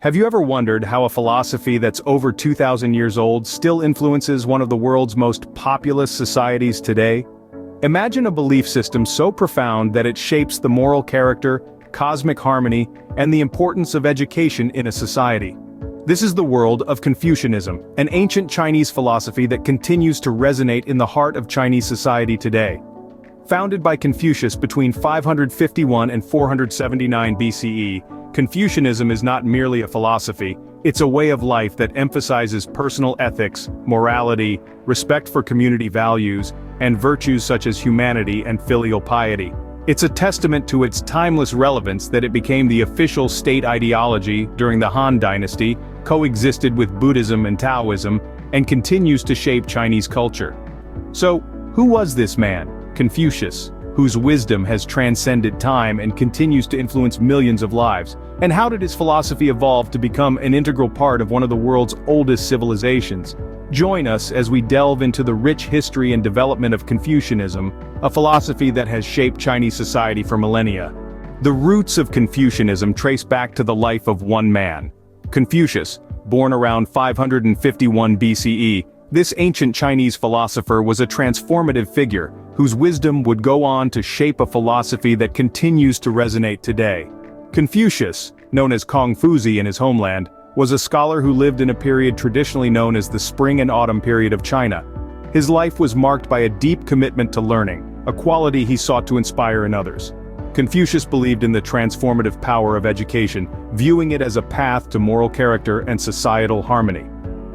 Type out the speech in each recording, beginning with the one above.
Have you ever wondered how a philosophy that's over 2,000 years old still influences one of the world's most populous societies today? Imagine a belief system so profound that it shapes the moral character, cosmic harmony, and the importance of education in a society. This is the world of Confucianism, an ancient Chinese philosophy that continues to resonate in the heart of Chinese society today. Founded by Confucius between 551 and 479 BCE, Confucianism is not merely a philosophy, it's a way of life that emphasizes personal ethics, morality, respect for community values, and virtues such as humanity and filial piety. It's a testament to its timeless relevance that it became the official state ideology during the Han Dynasty, coexisted with Buddhism and Taoism, and continues to shape Chinese culture. So, who was this man, Confucius, whose wisdom has transcended time and continues to influence millions of lives? And how did his philosophy evolve to become an integral part of one of the world's oldest civilizations? Join us as we delve into the rich history and development of Confucianism, a philosophy that has shaped Chinese society for millennia. The roots of Confucianism trace back to the life of one man, Confucius. Born around 551 BCE, this ancient Chinese philosopher was a transformative figure, whose wisdom would go on to shape a philosophy that continues to resonate today. Confucius, known as Confucius in his homeland, was a scholar who lived in a period traditionally known as the Spring and Autumn period of China. His life was marked by a deep commitment to learning, a quality he sought to inspire in others. Confucius believed in the transformative power of education, viewing it as a path to moral character and societal harmony.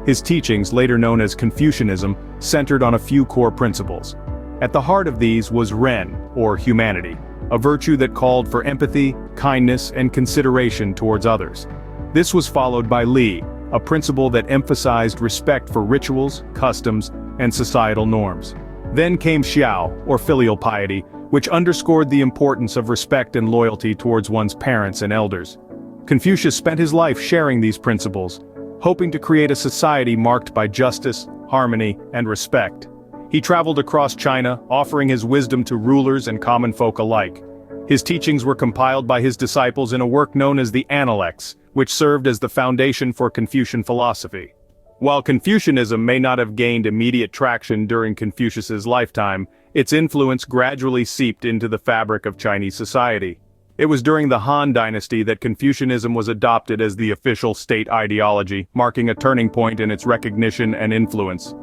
His teachings, later known as Confucianism, centered on a few core principles. At the heart of these was ren, or humanity, a virtue that called for empathy, kindness, and consideration towards others. This was followed by li, a principle that emphasized respect for rituals, customs, and societal norms. Then came xiao, or filial piety, which underscored the importance of respect and loyalty towards one's parents and elders. Confucius spent his life sharing these principles, hoping to create a society marked by justice, harmony, and respect. He traveled across China, offering his wisdom to rulers and common folk alike. His teachings were compiled by his disciples in a work known as the Analects, which served as the foundation for Confucian philosophy. While Confucianism may not have gained immediate traction during Confucius's lifetime, its influence gradually seeped into the fabric of Chinese society. It was during the Han Dynasty that Confucianism was adopted as the official state ideology, marking a turning point in its recognition and influence.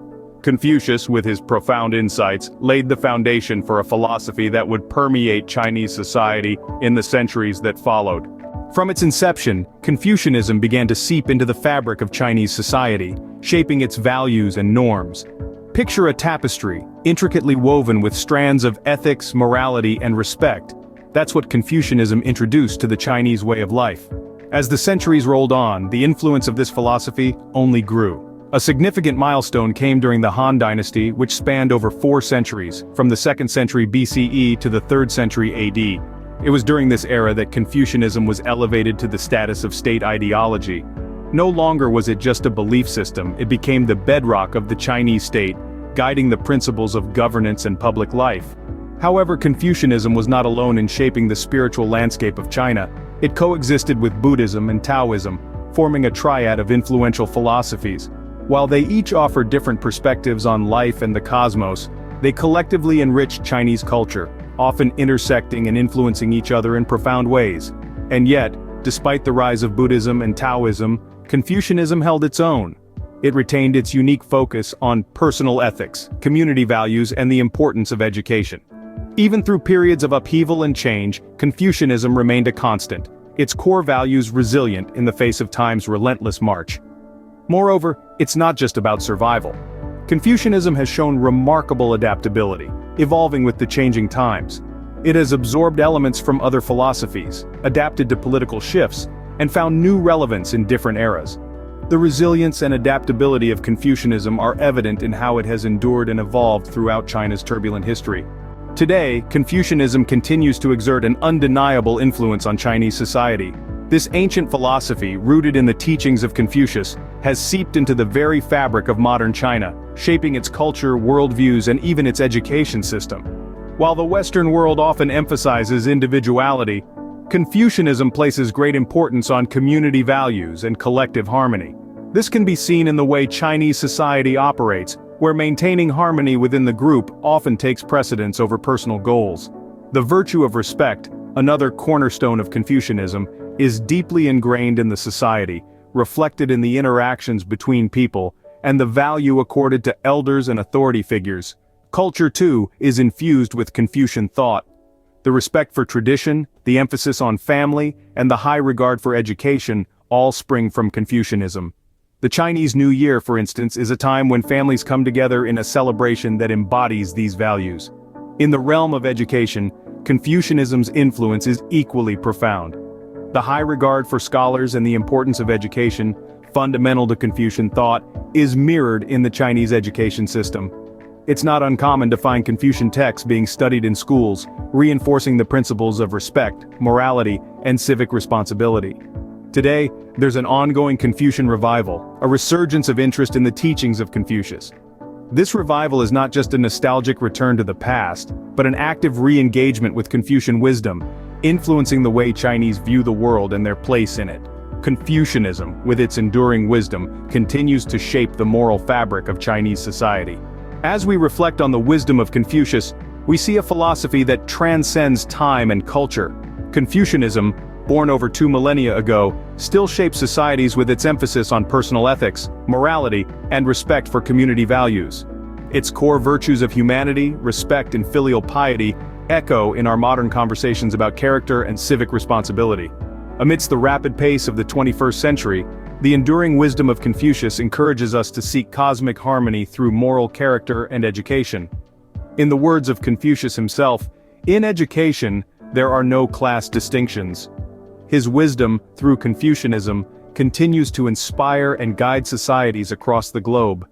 Confucius, with his profound insights, laid the foundation for a philosophy that would permeate Chinese society in the centuries that followed. From its inception, Confucianism began to seep into the fabric of Chinese society, shaping its values and norms. Picture a tapestry, intricately woven with strands of ethics, morality, and respect. That's what Confucianism introduced to the Chinese way of life. As the centuries rolled on, the influence of this philosophy only grew. A significant milestone came during the Han Dynasty, which spanned over 4 centuries, from the 2nd century BCE to the 3rd century AD. It was during this era that Confucianism was elevated to the status of state ideology. No longer was it just a belief system, it became the bedrock of the Chinese state, guiding the principles of governance and public life. However, Confucianism was not alone in shaping the spiritual landscape of China. It coexisted with Buddhism and Taoism, forming a triad of influential philosophies. While they each offered different perspectives on life and the cosmos, they collectively enriched Chinese culture, often intersecting and influencing each other in profound ways. And yet, despite the rise of Buddhism and Taoism, Confucianism held its own. It retained its unique focus on personal ethics, community values, and the importance of education. Even through periods of upheaval and change, Confucianism remained a constant, its core values resilient in the face of time's relentless march. Moreover, it's not just about survival. Confucianism has shown remarkable adaptability, evolving with the changing times. It has absorbed elements from other philosophies, adapted to political shifts, and found new relevance in different eras. The resilience and adaptability of Confucianism are evident in how it has endured and evolved throughout China's turbulent history. Today, Confucianism continues to exert an undeniable influence on Chinese society. This ancient philosophy, rooted in the teachings of Confucius, has seeped into the very fabric of modern China, shaping its culture, worldviews, and even its education system. While the Western world often emphasizes individuality, Confucianism places great importance on community values and collective harmony. This can be seen in the way Chinese society operates, where maintaining harmony within the group often takes precedence over personal goals. The virtue of respect, another cornerstone of Confucianism, is deeply ingrained in the society, reflected in the interactions between people, and the value accorded to elders and authority figures. Culture, too, is infused with Confucian thought. The respect for tradition, the emphasis on family, and the high regard for education all spring from Confucianism. The Chinese New Year, for instance, is a time when families come together in a celebration that embodies these values. In the realm of education, Confucianism's influence is equally profound. The high regard for scholars and the importance of education, fundamental to Confucian thought, is mirrored in the Chinese education system. It's not uncommon to find Confucian texts being studied in schools, reinforcing the principles of respect, morality, and civic responsibility. Today, there's an ongoing Confucian revival, a resurgence of interest in the teachings of Confucius. This revival is not just a nostalgic return to the past, but an active re-engagement with Confucian wisdom, influencing the way Chinese view the world and their place in it. Confucianism, with its enduring wisdom, continues to shape the moral fabric of Chinese society. As we reflect on the wisdom of Confucius, we see a philosophy that transcends time and culture. Confucianism, born over 2 millennia ago, still shapes societies with its emphasis on personal ethics, morality, and respect for community values. Its core virtues of humanity, respect, and filial piety echo in our modern conversations about character and civic responsibility. Amidst the rapid pace of the 21st century, the enduring wisdom of Confucius encourages us to seek cosmic harmony through moral character and education. In the words of Confucius himself, "In education, there are no class distinctions." His wisdom, through Confucianism, continues to inspire and guide societies across the globe.